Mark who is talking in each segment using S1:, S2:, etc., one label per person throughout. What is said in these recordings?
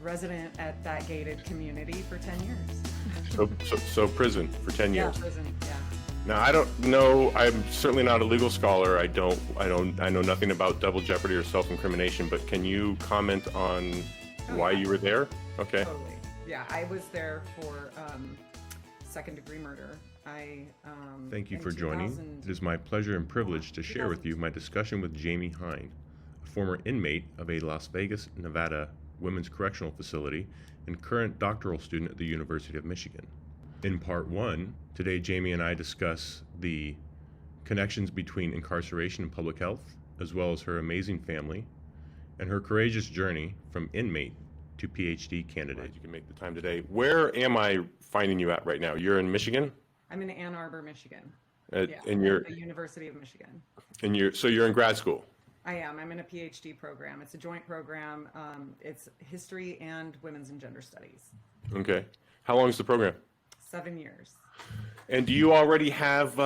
S1: resident at that gated community for 10 years.
S2: So prison for 10
S1: Yeah,
S2: years.
S1: prison, yeah.
S2: Now, I don't know, I'm certainly not a legal scholar. I know nothing about double jeopardy or self-incrimination, but can you comment on why
S1: yeah.
S2: you were there? Okay.
S1: Totally. Yeah, I was there for second-degree murder.
S2: Thank you
S1: in
S2: for joining.
S1: 2000
S2: It is my pleasure and privilege to share with you my discussion with Jamie Hein, a former inmate of a Las Vegas, Nevada women's correctional facility and current doctoral student at the University of Michigan. In part one, today Jamie and I discuss the connections between incarceration and public health, as well as her amazing family and her courageous journey from inmate to Ph.D. candidate. You can make the time today. Where am I finding you at right now? You're in Michigan?
S1: I'm in Ann Arbor, Michigan.
S2: And
S1: At the University of Michigan.
S2: so you're in grad school?
S1: I am. I'm in a PhD program. It's a joint program. It's history and women's and gender studies.
S2: Okay. How long is the program?
S1: 7 years.
S2: And do you already have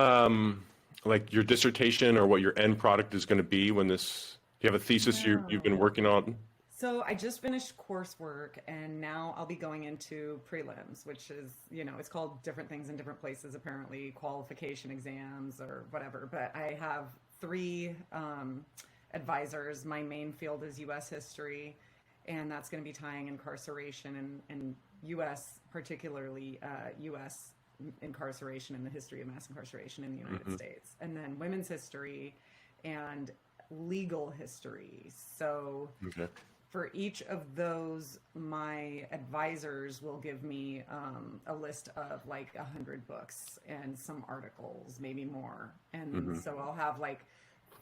S2: like your dissertation or what your end product is going to be when this, do you have a thesis you've been working on?
S1: So I just finished coursework and now I'll be going into prelims, which is, it's called different things in different places, apparently qualification exams or whatever. But I have three advisors. My main field is U.S. history, and that's going to be tying incarceration and U.S., particularly U.S. incarceration and the history of mass incarceration in the United States. And then women's history and legal history. So for each of those, my advisors will give me a list of like 100 books and some articles, maybe more. And so I'll have like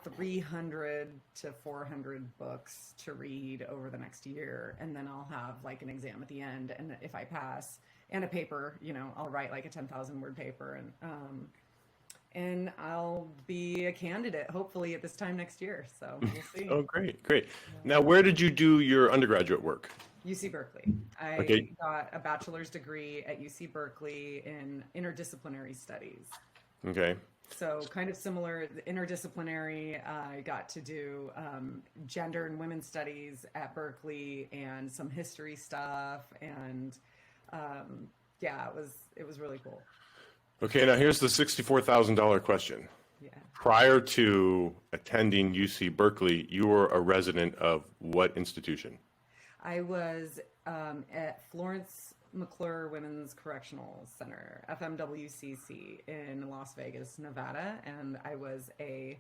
S1: 300 to 400 books to read over the next year. And then I'll have like an exam at the end. And if I pass, and a paper, I'll write like a 10,000 word paper, and I'll be a candidate hopefully at this time next year. So we'll see.
S2: Oh, great. Now, where did you do your undergraduate work?
S1: UC Berkeley. I got a bachelor's degree at UC Berkeley in interdisciplinary studies.
S2: Okay.
S1: So kind of similar, the interdisciplinary, I got to do gender and women's studies at Berkeley and some history stuff. And it was really cool.
S2: Okay, now here's the $64,000 question.
S1: Yeah.
S2: Prior to attending UC Berkeley, you were a resident of what institution?
S1: I was at Florence McClure Women's Correctional Center, FMWCC, in Las Vegas, Nevada, and I was a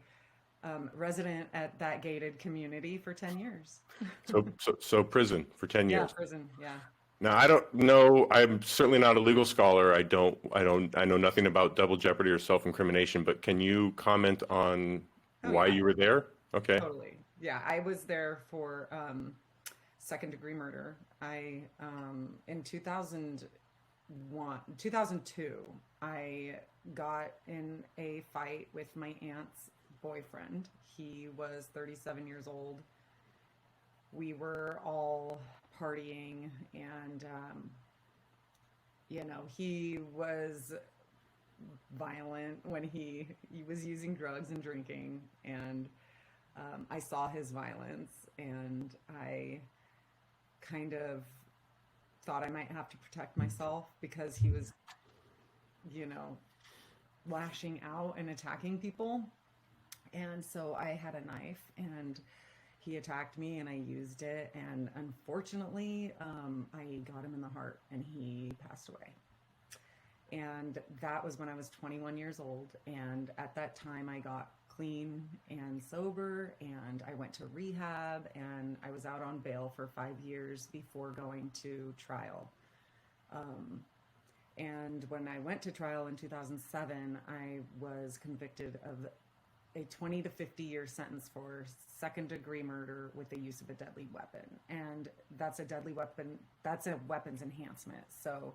S1: resident at that gated community for 10 years.
S2: So prison for 10 years.
S1: Yeah, prison, yeah.
S2: Now, I don't know, I'm certainly not a legal scholar. I know nothing about double jeopardy or self-incrimination, but can you comment on why you were there? Okay.
S1: Totally. Yeah, I was there for second-degree murder. In 2002, I got in a fight with my aunt's boyfriend. He was 37 years old. We were all partying, and he was violent when he was using drugs and drinking, and I saw his violence, and I kind of thought I might have to protect myself because he was lashing out and attacking people. And so I had a knife, and he attacked me, and I used it, and unfortunately, I got him in the heart, and he passed away. And that was when I was 21 years old, and at that time, I got clean and sober, and I went to rehab, and I was out on bail for 5 years before going to trial. And when I went to trial in 2007, I was convicted of a 20 to 50 year sentence for second degree murder with the use of a deadly weapon. And that's a deadly weapon, that's a weapons enhancement. So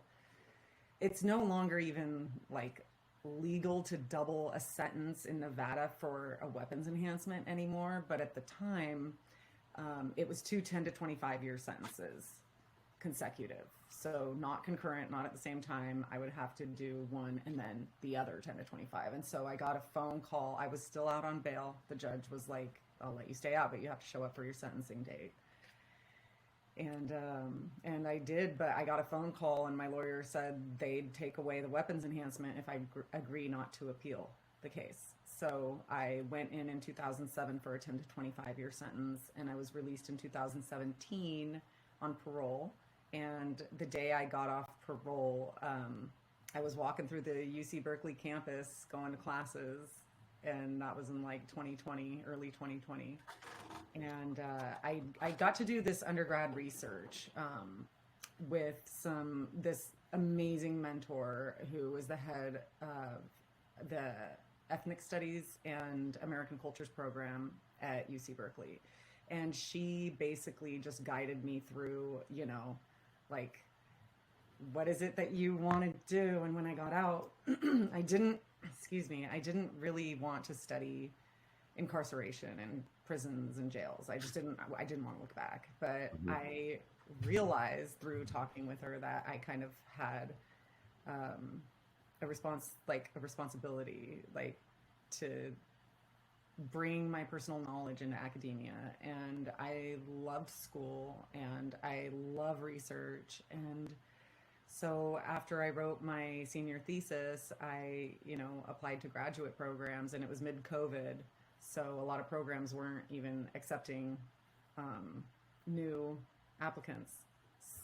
S1: it's no longer even like legal to double a sentence in Nevada for a weapons enhancement anymore. But at the time, it was two 10 to 25 year sentences consecutive. So not concurrent, not at the same time. I would have to do one and then the other 10 to 25. And so I got a phone call. I was still out on bail. The judge was like, I'll let you stay out, but you have to show up for your sentencing date. And I did, but I got a phone call and my lawyer said they'd take away the weapons enhancement if I agree not to appeal the case. So I went in 2007 for a 10 to 25 year sentence, and I was released in 2017 on parole. And the day I got off parole, I was walking through the UC Berkeley campus going to classes, and that was in like 2020, early 2020. And I got to do this undergrad research with this amazing mentor who was the head of the Ethnic Studies and American Cultures program at UC Berkeley. And she basically just guided me through, like, what is it that you want to do? And when I got out, I didn't really want to study incarceration and prisons and jails. I didn't want to look back. But I realized through talking with her that I kind of had a responsibility, like, to bring my personal knowledge into academia. And I love school and I love research. And so after I wrote my senior thesis, I, applied to graduate programs, and it was mid-COVID. So a lot of programs weren't even accepting new applicants,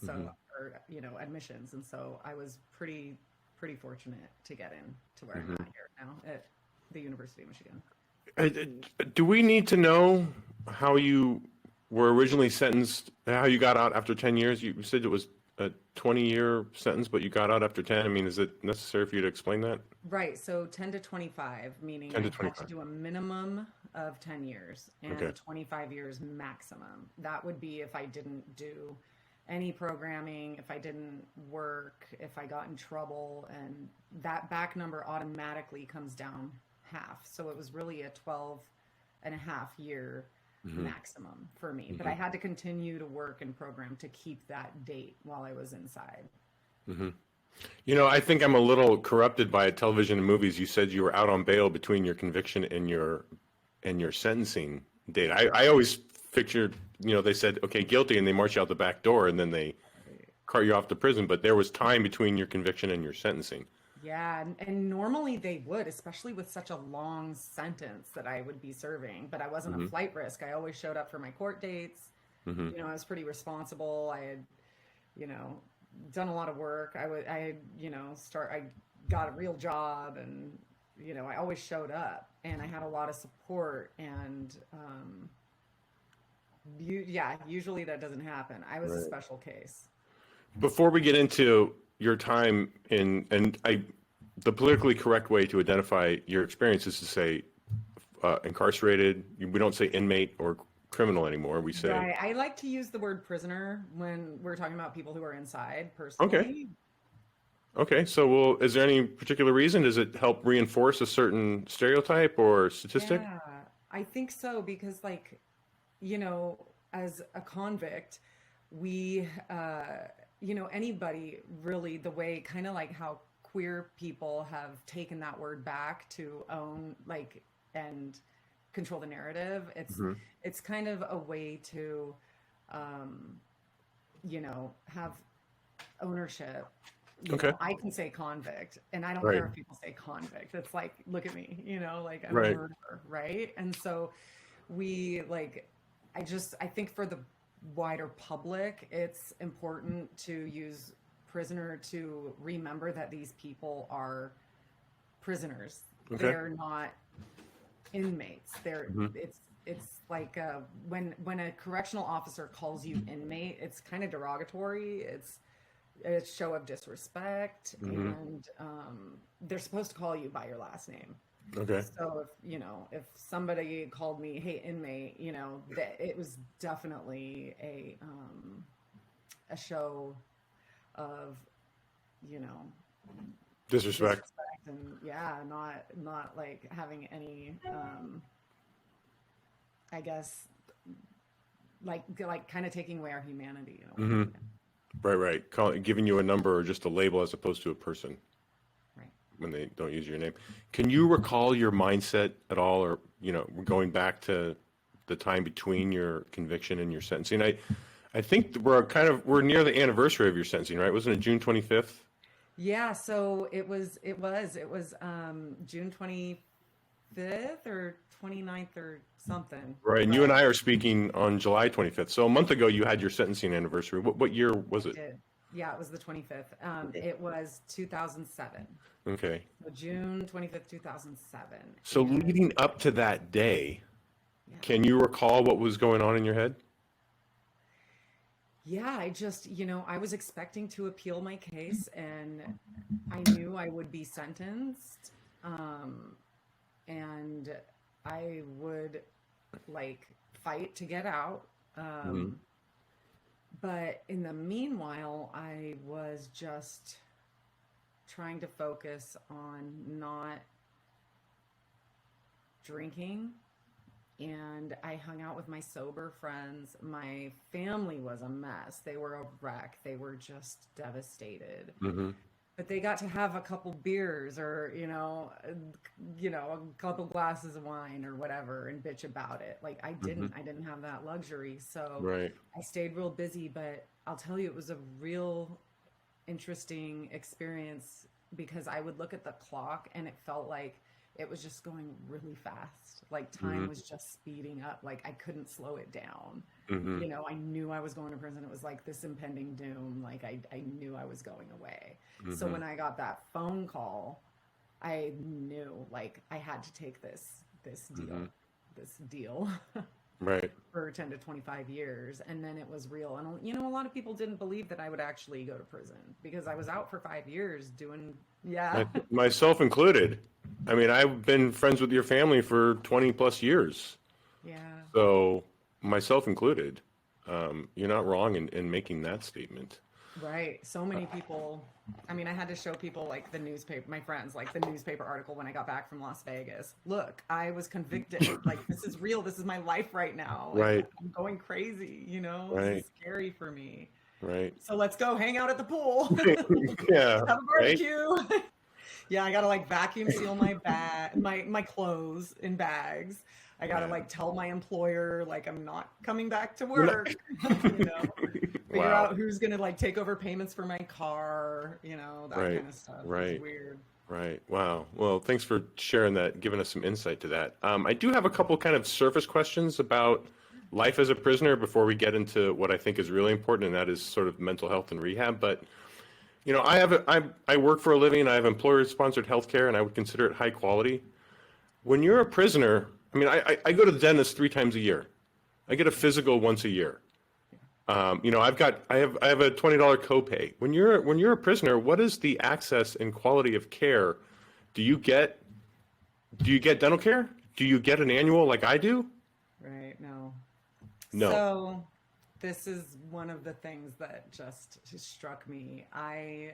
S1: or admissions. And so I was pretty fortunate to get in to where I'm at here now at the University of Michigan.
S2: Do we need to know how you were originally sentenced, how you got out after 10 years? You said it was a 20-year sentence, but you got out after 10. I mean, is it necessary for you to explain that?
S1: Right. So 10 to 25, meaning
S2: 10 to
S1: I had
S2: 25.
S1: to do a minimum of 10 years and 25 years maximum. That would be if I didn't do any programming, if I didn't work, if I got in trouble, and that back number automatically comes down half. So it was really a 12 and a half year maximum for me. But I had to continue to work and program to keep that date while I was inside.
S2: I think I'm a little corrupted by television and movies. You said you were out on bail between your conviction and your sentencing date. I always pictured, they said, okay, guilty, and they march you out the back door, and then they cart you off to prison. But there was time between your conviction and your sentencing.
S1: Yeah, and normally they would, especially with such a long sentence that I would be serving. But I wasn't a flight risk. I always showed up for my court dates. I was pretty responsible. I had, done a lot of work. I got a real job, and I always showed up, and I had a lot of support. And usually that doesn't happen. I was a special case.
S2: Before we get into your time the politically correct way to identify your experience is to say incarcerated. We don't say inmate or criminal anymore. We say.
S1: Right. I like to use the word prisoner when we're talking about people who are inside personally.
S2: Okay. So, is there any particular reason? Does it help reinforce a certain stereotype or statistic?
S1: Yeah, I think so, because, as a convict, we, anybody really, the way, kind of like how queer people have taken that word back to own, and control the narrative. It's kind of a way to, have ownership. I can say convict, and I don't care if people say convict. It's like, look at me, I'm a murderer, right? And so I think for the wider public, it's important to use prisoner to remember that these people are prisoners. They're not inmates. It's like when a correctional officer calls you inmate, it's kind of derogatory. It's a show of disrespect, and they're supposed to call you by your last name.
S2: Okay.
S1: So if somebody called me, hey, inmate, that it was definitely a show of,
S2: disrespect,
S1: and not like having any, I guess, like kind of taking away our humanity.
S2: Right. Giving you a number or just a label as opposed to a person.
S1: Right.
S2: When they don't use your name. Can you recall your mindset at all, or going back to the time between your conviction and your sentencing? I think we're near the anniversary of your sentencing, right? Wasn't it June 25th?
S1: Yeah, so it was June 25th or 29th or something.
S2: Right, and you and
S1: But
S2: I are speaking on July 25th. So a month ago, you had your sentencing anniversary. What year
S1: I
S2: was it?
S1: did. Yeah, it was the 25th.
S2: Okay.
S1: It was 2007.
S2: Okay.
S1: So June 25th, 2007.
S2: So
S1: And
S2: leading up to that day,
S1: yeah.
S2: can you recall what was going on in your head?
S1: Yeah, I just, I was expecting to appeal my case and I knew I would be sentenced. Um, and I would like fight to get out.
S2: Hmm.
S1: Um, but in the meanwhile, I was just trying to focus on not drinking, and I hung out with my sober friends. My family was a mess. They were a wreck. They were just devastated.
S2: Hmm.
S1: But they got to have a couple beers or, a couple glasses of wine or whatever and bitch about it. Like
S2: Hmm.
S1: I didn't have that luxury. So
S2: Right.
S1: I stayed real busy, but I'll tell you it was a real interesting experience because I would look at the clock and it felt like it was just going really fast. Like time
S2: Hmm.
S1: was just speeding up. Like I couldn't slow it down.
S2: Hmm.
S1: I knew I was going to prison. It was like this impending doom. Like I knew I was going away. So
S2: Hmm.
S1: when I got that phone call, I knew like I had to take this
S2: Hmm.
S1: deal
S2: Right.
S1: for 10 to 25 years. And then it was real. And a lot of people didn't believe that I would actually go to prison because I was out for 5 years doing, yeah.
S2: Myself included. I mean, I've been friends with your family for 20 plus years.
S1: Yeah.
S2: So, myself included. You're not wrong in making that statement.
S1: Right. So many people. I mean, I had to show people like the newspaper, my friends, like the newspaper article when I got back from Las Vegas. Look, I was convicted. Like, this is real. This is my life right now. Like,
S2: Right.
S1: I'm going crazy. This
S2: Right.
S1: is scary for me.
S2: Right.
S1: So let's go hang out at the pool,
S2: Yeah.
S1: have a
S2: Right.
S1: barbecue. Yeah, I gotta like vacuum seal my bag, my clothes in bags. I gotta
S2: Yeah.
S1: like tell my employer like I'm not coming back to
S2: You're not-
S1: work. you know, Figure
S2: Wow.
S1: out who's gonna like take over payments for my car. That
S2: Right.
S1: kind of stuff. It's
S2: Right.
S1: weird.
S2: Right. Wow. Well, thanks for sharing that, giving us some insight to that. I do have a couple kind of surface questions about life as a prisoner before we get into what I think is really important, and that is sort of mental health and rehab. But I work for a living. I have employer-sponsored health care, and I would consider it high quality. When you're a prisoner, I mean, I go to the dentist 3 times a year. I get a physical once a year. I have a $20 copay. When you're a prisoner, what is the access and quality of care? Do you get do you get dental care? Do you get an annual like I do?
S1: Right? No.
S2: No.
S1: So this is one of the things that just struck me. I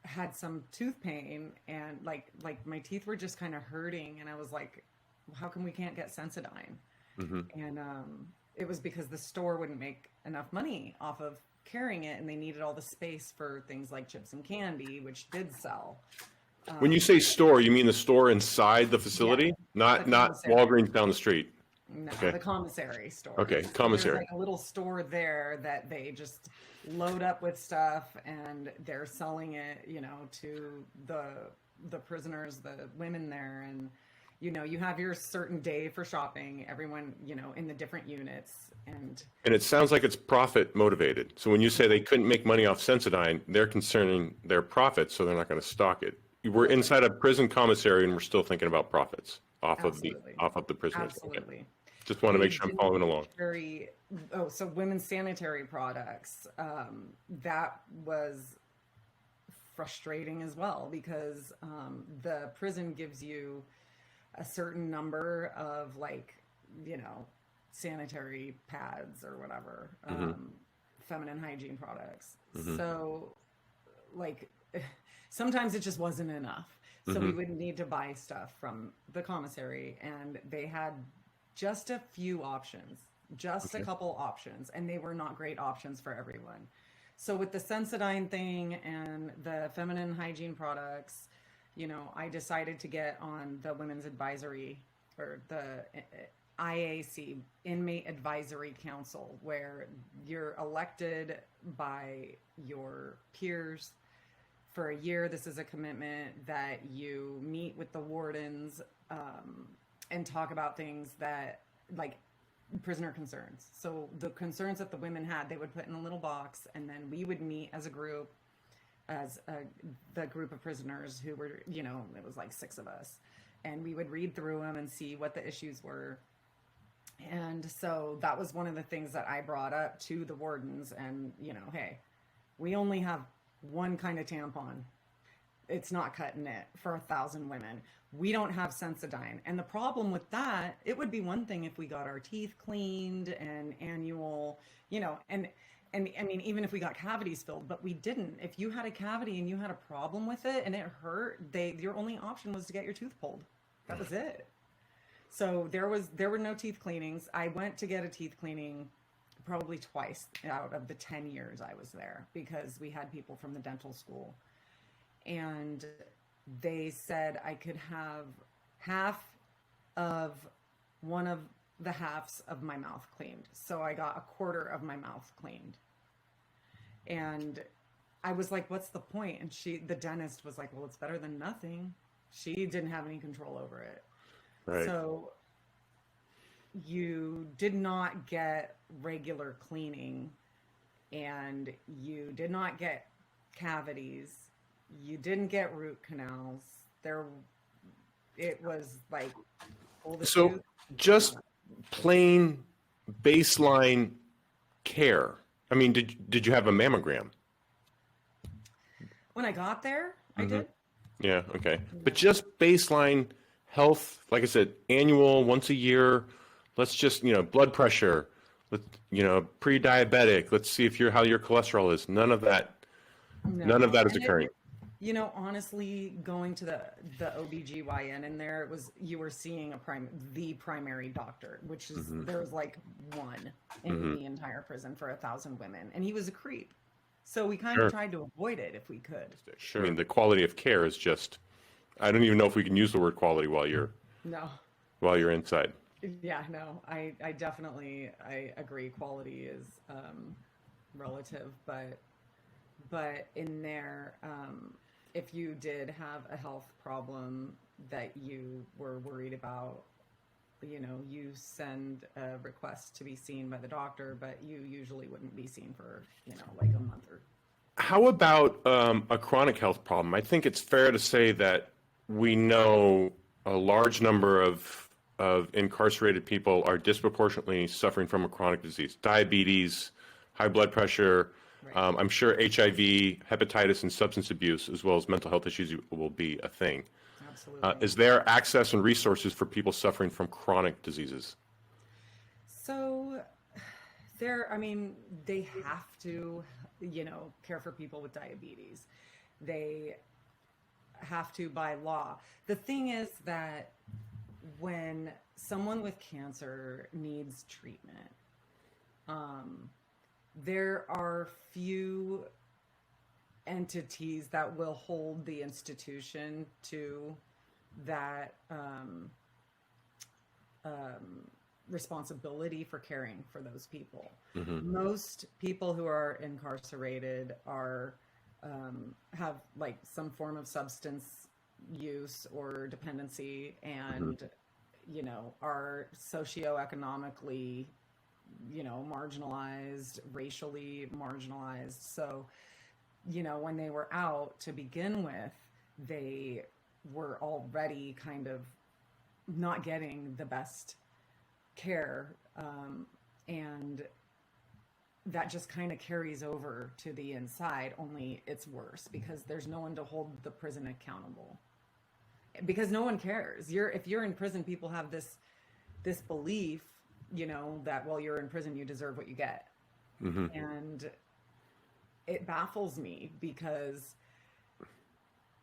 S1: had some tooth pain and like my teeth were just kind of hurting and I was like, how come we can't get Sensodyne?
S2: Hmm.
S1: And it was because the store wouldn't make enough money off of carrying it and they needed all the space for things like chips and candy, which did sell.
S2: When you say store, you mean the store inside the
S1: Yeah,
S2: facility,
S1: the
S2: not
S1: commissary.
S2: Walgreens down the street.
S1: No,
S2: Okay.
S1: the commissary store.
S2: Okay.
S1: So there's
S2: Commissary.
S1: like a little store there that they just load up with stuff and they're selling it, to the prisoners, the women there. And, you have your certain day for shopping, everyone, in the different units. And
S2: And it sounds like it's profit motivated. So when you say they couldn't make money off Sensodyne, they're concerning their profits, so they're not going to stock it. We're inside a prison commissary, and we're still thinking about profits
S1: absolutely,
S2: off of the prisoners. Okay.
S1: absolutely.
S2: Just want to
S1: They
S2: make sure I'm
S1: didn't
S2: following along.
S1: carry, oh, so women's sanitary products. That was frustrating as well because the prison gives you a certain number of sanitary pads or whatever,
S2: Hmm.
S1: feminine hygiene products.
S2: Hmm.
S1: So like sometimes it just wasn't enough. So we
S2: Hmm.
S1: would need to buy stuff from the commissary and they had just a few options, just a
S2: Okay.
S1: couple options, and they were not great options for everyone. So with the Sensodyne thing and the feminine hygiene products, I decided to get on the women's advisory or IAC, Inmate Advisory Council, where you're elected by your peers for a year. This is a commitment that you meet with the wardens and talk about things that, like, prisoner concerns. So the concerns that the women had, they would put in a little box, and then we would meet as a group, the group of prisoners who were, it was like 6 of us, and we would read through them and see what the issues were. And so that was one of the things that I brought up to the wardens, and, hey, we only have one kind of tampon. It's not cutting it for 1,000 women. We don't have Sensodyne. And the problem with that, it would be one thing if we got our teeth cleaned and annual, and I mean, even if we got cavities filled, but we didn't. If you had a cavity and you had a problem with it and it hurt, your only option was to get your tooth pulled. That was it. So there were no teeth cleanings. I went to get a teeth cleaning probably twice out of the 10 years I was there, because we had people from the dental school. And they said I could have half of one of the halves of my mouth cleaned. So I got a quarter of my mouth cleaned. And I was like, what's the point? And the dentist was like, well, it's better than nothing. She didn't have any control over it. Right. So you did not get regular cleaning, and you did not get cavities. You didn't get root canals. It was like,
S3: so just plain baseline care. I mean, did you have a mammogram?
S1: When I got there, I did.
S3: Yeah. Okay. Yeah. But just baseline health, like I said, annual, once a year. Let's just, blood pressure. Pre-diabetic. Let's see how your cholesterol is. None of that. No. None of that is occurring.
S1: Honestly, going to the OBGYN in there, you were seeing the primary doctor, which is, there was like one in the entire prison for 1,000 women, and he was a creep. So we kind of tried to avoid it if we could.
S3: Sure. I mean, the quality of care is just, I don't even know if we can use the word quality while you're inside.
S1: Yeah, no, I definitely, I agree. Quality is relative, but in there, if you did have a health problem that you were worried about, you send a request to be seen by the doctor, but you usually wouldn't be seen for, like a month or.
S3: How about a chronic health problem? I think it's fair to say that we know a large number of incarcerated people are disproportionately suffering from a chronic disease, diabetes, high blood pressure. Right. I'm sure HIV, hepatitis, and substance abuse, as well as mental health issues, will be a thing.
S1: Absolutely.
S3: Is there access and resources for people suffering from chronic diseases?
S1: So they have to, care for people with diabetes. They have to by law. The thing is that when someone with cancer needs treatment, there are few entities that will hold the institution to that responsibility for caring for those people. Most people who are incarcerated have like some form of substance use or dependency, and are socioeconomically marginalized, racially marginalized. So when they were out to begin with, they were already kind of not getting the best care, and that just kind of carries over to the inside, only it's worse because there's no one to hold the prison accountable, because no one cares. If you're in prison, people have this belief, that while you're in prison, you deserve what you get. And it baffles me because,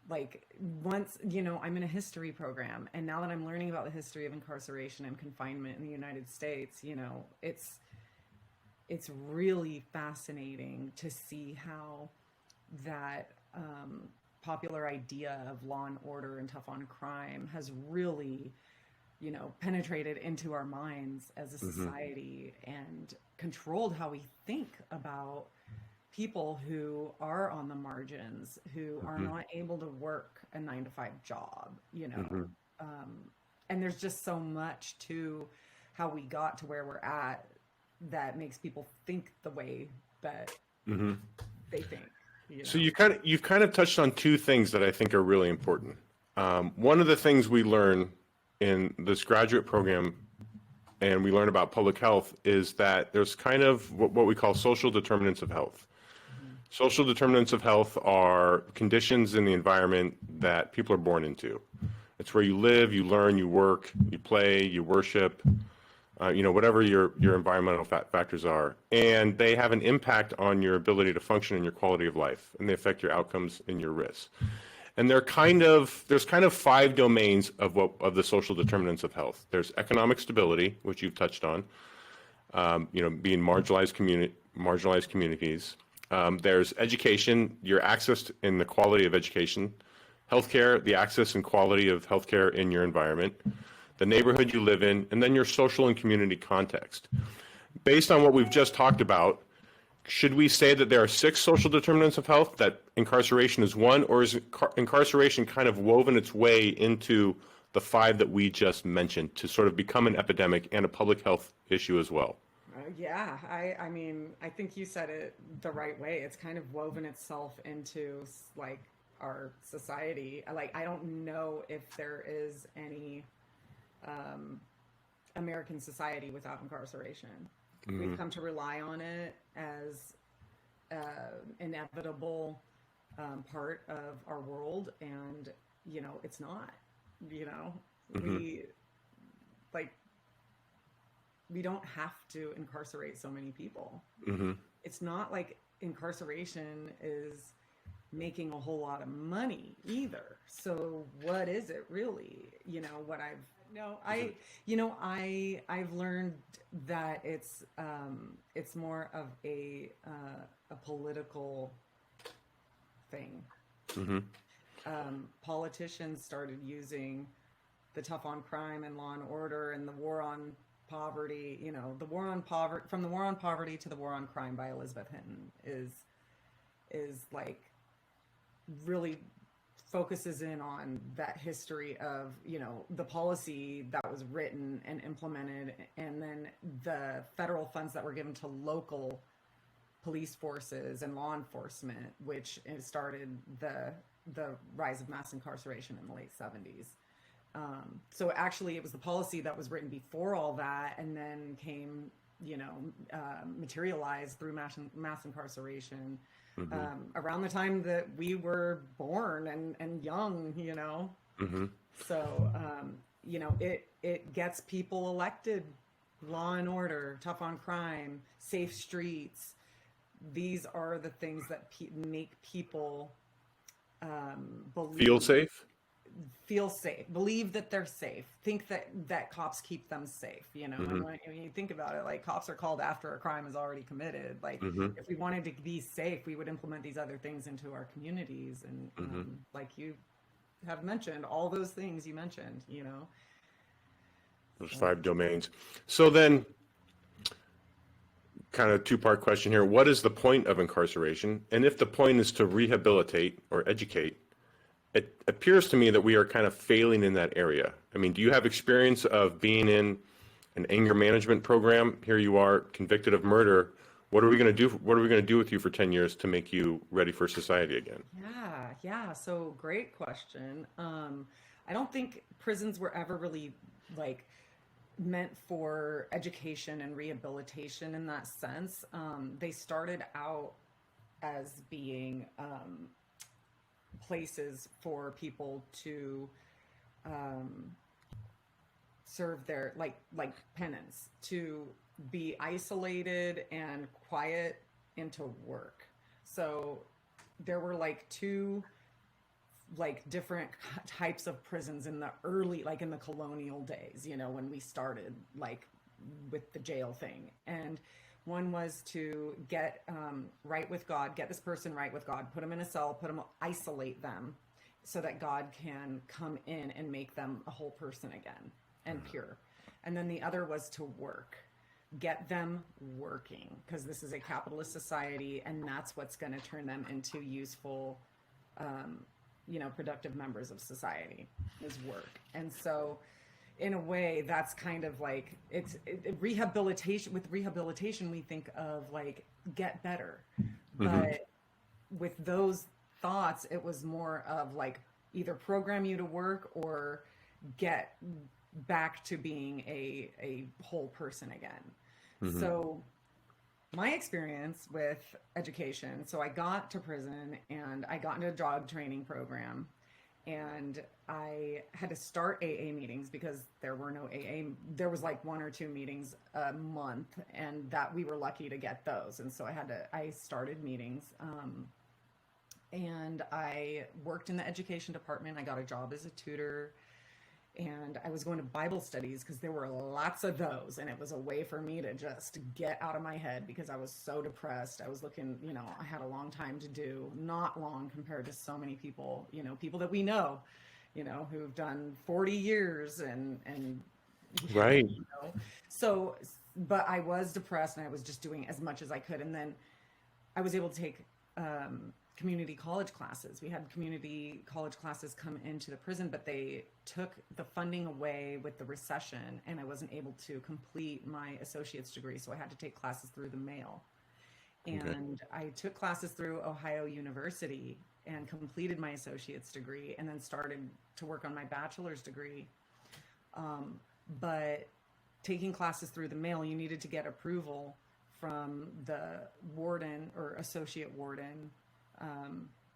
S1: like, once, I'm in a history program, and now that I'm learning about the history of incarceration and confinement in the United States, it's really fascinating to see how that popular idea of law and order and tough on crime has really penetrated into our minds as a society and controlled how we think about people who are on the margins, who are not able to work a 9-to-5 job, and there's just so much to how we got to where we're at that makes people think the way that they think.
S3: So you've kind of touched on two things that I think are really important. One of the things we learn in this graduate program, and we learn about public health, is that there's kind of what we call social determinants of health. Social determinants of health are conditions in the environment that people are born into. It's where you live, you learn, you work, you play, you worship, whatever your environmental factors are. And they have an impact on your ability to function and your quality of life, and they affect your outcomes and your risks. And there's kind of 5 domains of the social determinants of health. There's economic stability, which you've touched on, being marginalized communities. There's education, your access and the quality of education, healthcare, the access and quality of healthcare in your environment, the neighborhood you live in, and then your social and community context. Based on what we've just talked about, should we say that there are 6 social determinants of health, that incarceration is one, or is incarceration kind of woven its way into the 5 that we just mentioned to sort of become an epidemic and a public health issue as well?
S1: Yeah, I mean, I think you said it the right way. It's kind of woven itself into like our society. Like, I don't know if there is any American society without incarceration. We've come to rely on it as inevitable part of our world, and it's not. We don't have to incarcerate so many people. It's not like incarceration is making a whole lot of money either. So what is it really? I've learned that it's more of a political thing. Politicians started using the tough on crime and law and order and the war on poverty, the war on poverty, from the war on poverty to the war on crime by Elizabeth Hinton is like really focuses in on that history of, the policy that was written and implemented, and then the federal funds that were given to local police forces and law enforcement, which started the rise of mass incarceration in the late 70s. So actually it was the policy that was written before all that, and then came, materialized through mass incarceration around the time that we were born and young, So, it gets people elected. Law and order, tough on crime, safe streets. These are the things that make people feel safe, believe that they're safe, think that cops keep them safe, And when you think about it, like, cops are called after a crime is already committed. Like, if we wanted to be safe, we would implement these other things into our communities. And like you have mentioned, all those things you mentioned,
S3: Those 5 domains. So then, kind of 2-part question here. What is the point of incarceration? And if the point is to rehabilitate or educate, it appears to me that we are kind of failing in that area. I mean, do you have experience of being in an anger management program? Here you are, convicted of murder. What are we going to do? What are we going to do with you for 10 years to make you ready for society again?
S1: Yeah. So great question. I don't think prisons were ever really meant for education and rehabilitation in that sense. They started out as being places for people to serve their like penance, to be isolated and quiet and to work. So there were 2 different types of prisons in the early, in the colonial days, when we started with the jail thing. And one was to get right with God, get this person right with God, put them in a cell, isolate them so that God can come in and make them a whole person again. and pure. And then the other was to work, get them working, because this is a capitalist society, and that's what's going to turn them into useful, productive members of society, is work. And so in a way, that's kind of like rehabilitation. With rehabilitation, we think of like get better, but with those thoughts, it was more of like either program you to work or get back to being a whole person again. So my experience with education, so I got to prison and I got into a job training program, and I had to start AA meetings because there were no AA. There was like 1 or 2 meetings a month, and that we were lucky to get those. And so I started meetings, and I worked in the education department. I got a job as a tutor, and I was going to Bible studies because there were lots of those. And it was a way for me to just get out of my head because I was so depressed. I was looking, I had a long time to do, not long compared to so many people, people that we know, who've done 40 years and
S3: right.
S1: So, but I was depressed and I was just doing as much as I could. And then I was able to take, community college classes. We had community college classes come into the prison, but they took the funding away with the recession, and I wasn't able to complete my associate's degree. So I had to take classes through the mail. And I took classes through Ohio University and completed my associate's degree, and then started to work on my bachelor's degree. But taking classes through the mail, you needed to get approval from the warden or associate warden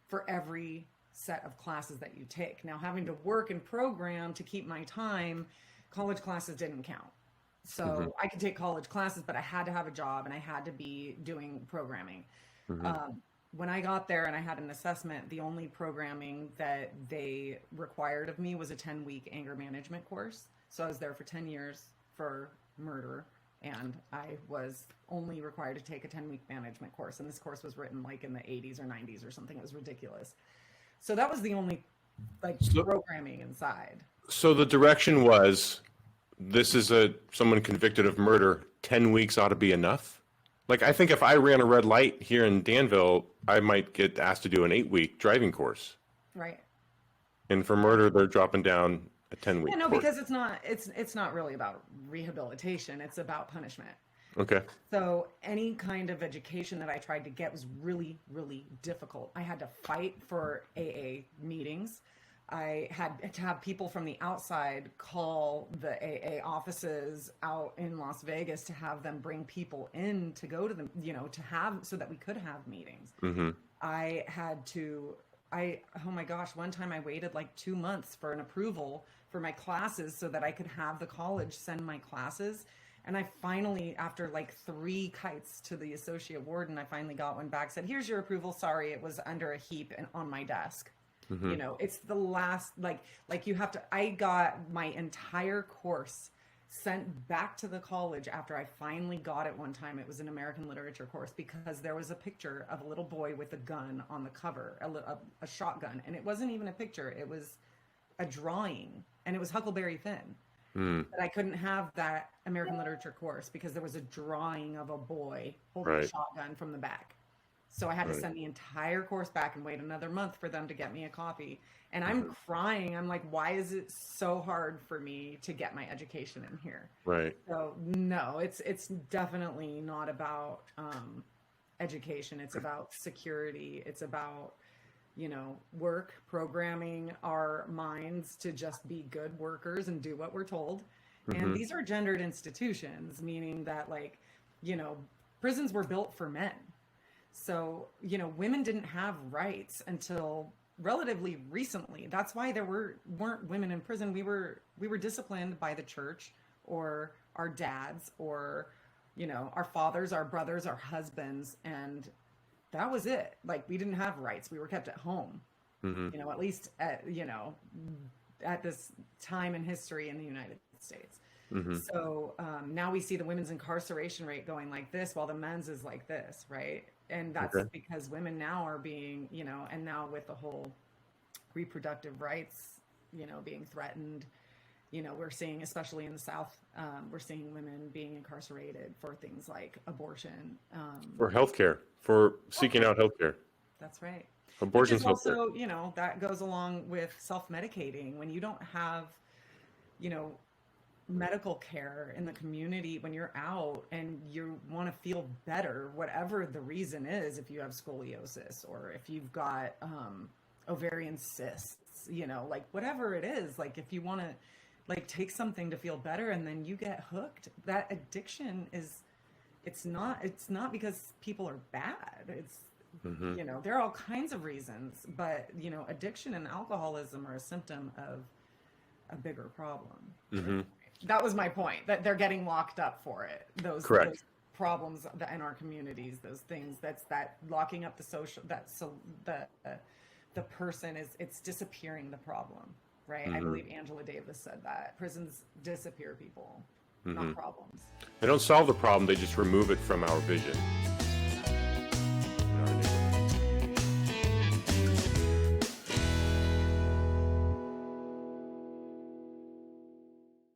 S1: for every set of classes that you take. Now, having to work and program to keep my time, college classes didn't count. So I could take college classes, but I had to have a job and I had to be doing programming. When I got there and I had an assessment, the only programming that they required of me was a 10-week anger management course. So I was there for 10 years for murder. And I was only required to take a 10-week management course. And this course was written like in the 80s or 90s or something. It was ridiculous. So that was the only programming inside.
S3: So the direction was, this is someone convicted of murder, 10 weeks ought to be enough? Like, I think if I ran a red light here in Danville, I might get asked to do an 8-week driving course.
S1: Right.
S3: And for murder, they're dropping down a 10-week course.
S1: Because it's not really about rehabilitation. It's about punishment.
S3: Okay.
S1: So any kind of education that I tried to get was really, really difficult. I had to fight for AA meetings. I had to have people from the outside call the AA offices out in Las Vegas to have them bring people in to go to them, so that we could have meetings. I had to, oh my gosh, one time I waited like 2 months for an approval for my classes so that I could have the college send my classes. And I finally, after like 3 kites to the associate warden, I finally got one back, said, here's your approval. Sorry, it was under a heap and on my desk. It's the last, like you have to, I got my entire course sent back to the college after I finally got it one time. It was an American literature course because there was a picture of a little boy with a gun on the cover, a shotgun. And it wasn't even a picture. It was a drawing, and it was Huckleberry Finn. But I couldn't have that American literature course because there was a drawing of a boy holding a shotgun from the back. So I had to send the entire course back and wait another month for them to get me a copy. And I'm crying. I'm like, why is it so hard for me to get my education in here?
S3: Right.
S1: So no, it's definitely not about education. It's about security. It's about, work, programming our minds to just be good workers and do what we're told. And these are gendered institutions, meaning that prisons were built for men. So, women didn't have rights until relatively recently. That's why there weren't women in prison. We were disciplined by the church or our dads or, our fathers, our brothers, our husbands. And that was it. Like, we didn't have rights. We were kept at home, at least at this time in history in the United States. So now we see the women's incarceration rate going like this while the men's is like this, right? And that's because women now are being, and now with the whole reproductive rights, being threatened, we're seeing, especially in the South, we're seeing women being incarcerated for things like abortion.
S3: For healthcare, for seeking out healthcare.
S1: That's right.
S3: Abortion
S1: Which is also, that goes along with self-medicating. When you don't have, medical care in the community, when you're out and you want to feel better, whatever the reason is, if you have scoliosis or if you've got ovarian cysts, like whatever it is, like if you want to like take something to feel better and then you get hooked, that addiction it's not because people are bad. It's, there are all kinds of reasons, but, addiction and alcoholism are a symptom of a bigger problem. That was my point, that they're getting locked up for it. Those problems that in our communities, those things, that locking up the social, the person it's disappearing the problem, right? I believe Angela Davis said that. Prisons disappear people, not problems.
S3: They don't solve the problem, they just remove it from our vision.